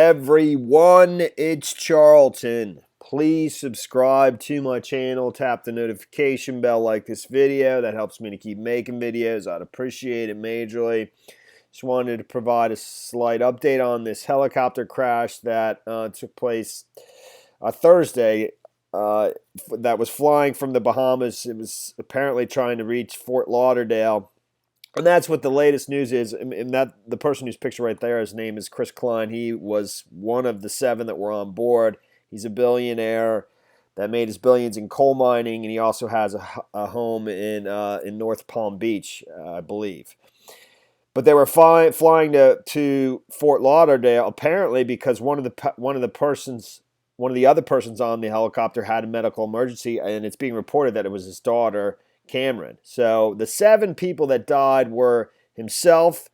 everyone? It's Charlton. Please subscribe to my channel. Tap the notification bell, like this video. That helps me to keep making videos. I'd appreciate it majorly. Just wanted to provide a slight update on this helicopter crash that took place Thursday. That was flying from the Bahamas. It was apparently trying to reach Fort Lauderdale. And that's what the latest news is. And that the person who's pictured right there, his name is Chris Cline. He was one of the 7 that were on board. He's a billionaire that made his billions in coal mining, and he also has a home in North Palm Beach, I believe. But they were flying to Fort Lauderdale apparently because one of the other persons on the helicopter had a medical emergency, and it's being reported that it was his daughter, Cameron. So the 7 people that died were himself,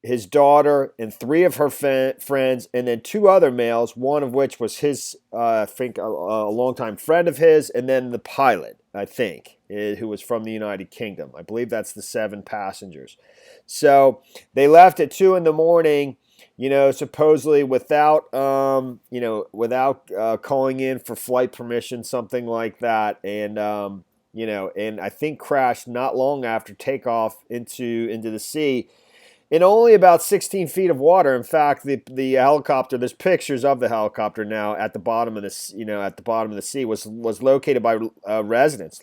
his daughter, and 3 of her friends, and then 2 other males, one of which was his, I think, a longtime friend of his, and then the pilot, I think, who was from the United Kingdom. I believe that's the 7 passengers. So they left at 2 in the morning, supposedly without calling in for flight permission, something like that, and I think crashed not long after takeoff into the sea in only about 16 feet of water. In fact, the helicopter, there's pictures of the helicopter now at the bottom of the sea, was located by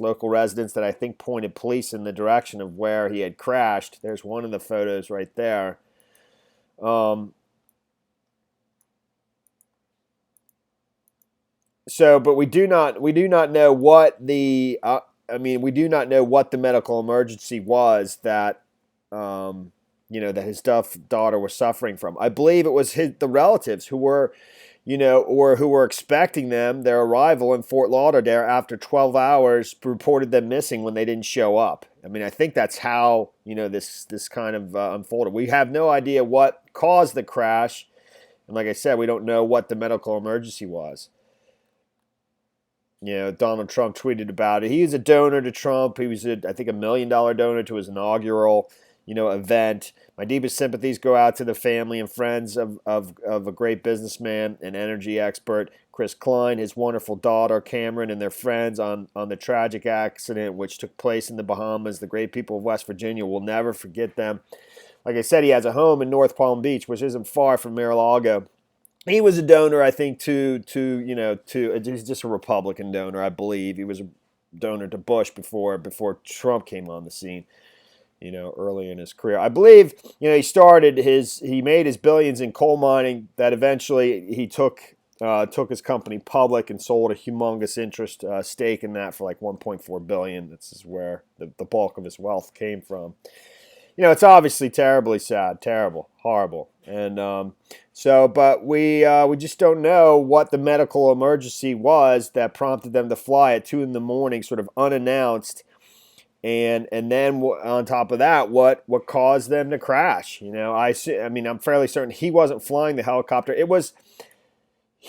local residents that I think pointed police in the direction of where he had crashed. There's one of the photos right there. But we do not know what the we do not know what the medical emergency was that that his daughter was suffering from. I believe it was the relatives who were who were expecting their arrival in Fort Lauderdale after 12 hours reported them missing when they didn't show up. I think that's how this kind of unfolded. We have no idea what caused the crash, and like I said, we don't know what the medical emergency was. Donald Trump tweeted about it. He was a donor to Trump. He was, I think, $1 million donor to his inaugural, event. My deepest sympathies go out to the family and friends of a great businessman and energy expert, Chris Cline, his wonderful daughter, Cameron, and their friends on the tragic accident which took place in the Bahamas. The great people of West Virginia will never forget them. Like I said, he has a home in North Palm Beach, which isn't far from Mar-a-Lago. He was a donor, I think, he's just a Republican donor, I believe. He was a donor to Bush before Trump came on the scene, early in his career. I believe, he made his billions in coal mining, that eventually he took his company public and sold a humongous interest stake in that for like $1.4 billion. This is where the bulk of his wealth came from. It's obviously terribly sad, terrible, horrible. And but we just don't know what the medical emergency was that prompted them to fly at 2 in the morning, sort of unannounced. And then on top of that, what caused them to crash? I'm fairly certain he wasn't flying the helicopter. It was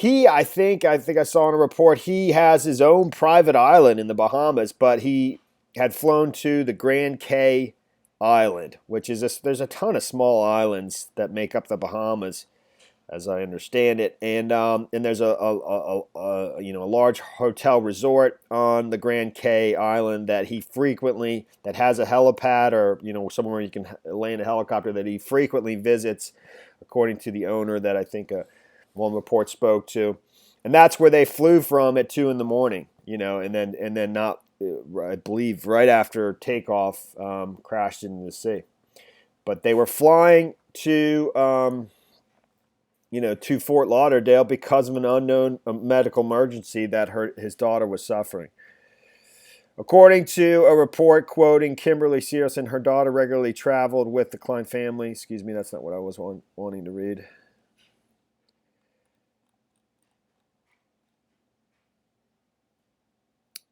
I think I saw in a report he has his own private island in the Bahamas, but he had flown to the Grand Cay Island, which is there's a ton of small islands that make up the Bahamas, as I understand it, and there's a large hotel resort on the Grand Cay Island that has a helipad or somewhere you can land a helicopter that he frequently visits, according to the owner that I think one report spoke to, and that's where they flew from at 2 in the morning, and then not. I believe right after takeoff, crashed into the sea. But they were flying to Fort Lauderdale because of an unknown medical emergency that his daughter was suffering. According to a report quoting Kimberly Searson, her daughter regularly traveled with the Cline family. Excuse me, that's not what I was wanting to read.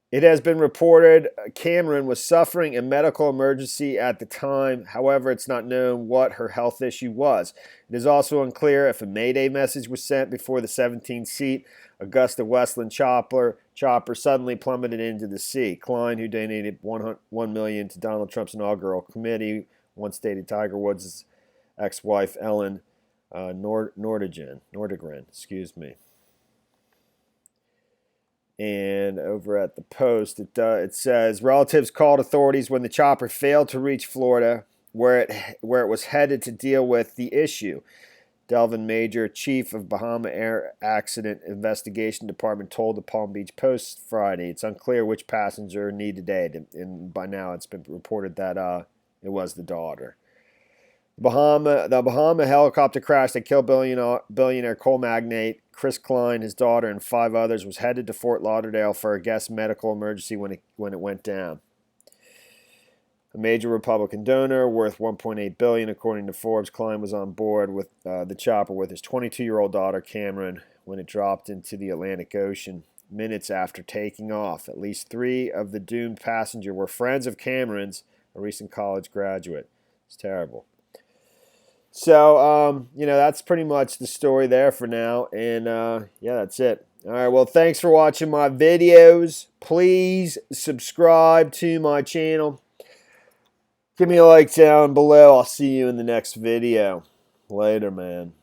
It has been reported Cameron was suffering a medical emergency at the time. However, it's not known what her health issue was. It is also unclear if a Mayday message was sent before the 17-seat Augusta Westland chopper suddenly plummeted into the sea. Cline, who donated $1 million to Donald Trump's inaugural committee, once dated Tiger Woods' ex-wife Ellen Nordegren, excuse me. And over at the Post, it says relatives called authorities when the chopper failed to reach Florida, where it was headed to deal with the issue. Delvin Major, chief of Bahama Air Accident Investigation Department, told the Palm Beach Post Friday. It's unclear which passenger needed aid, and by now it's been reported that it was the daughter. The Bahama helicopter crash that killed billionaire coal magnate Chris Cline, his daughter, and 5 others was headed to Fort Lauderdale for a guest medical emergency when it went down. A major Republican donor worth $1.8 billion, according to Forbes. Cline was on board with the chopper with his 22-year-old daughter Cameron when it dropped into the Atlantic Ocean minutes after taking off. At least 3 of the doomed passengers were friends of Cameron's, a recent college graduate. It's terrible. So, that's pretty much the story there for now. And, yeah, that's it. All right, well, thanks for watching my videos. Please subscribe to my channel. Give me a like down below. I'll see you in the next video. Later, man.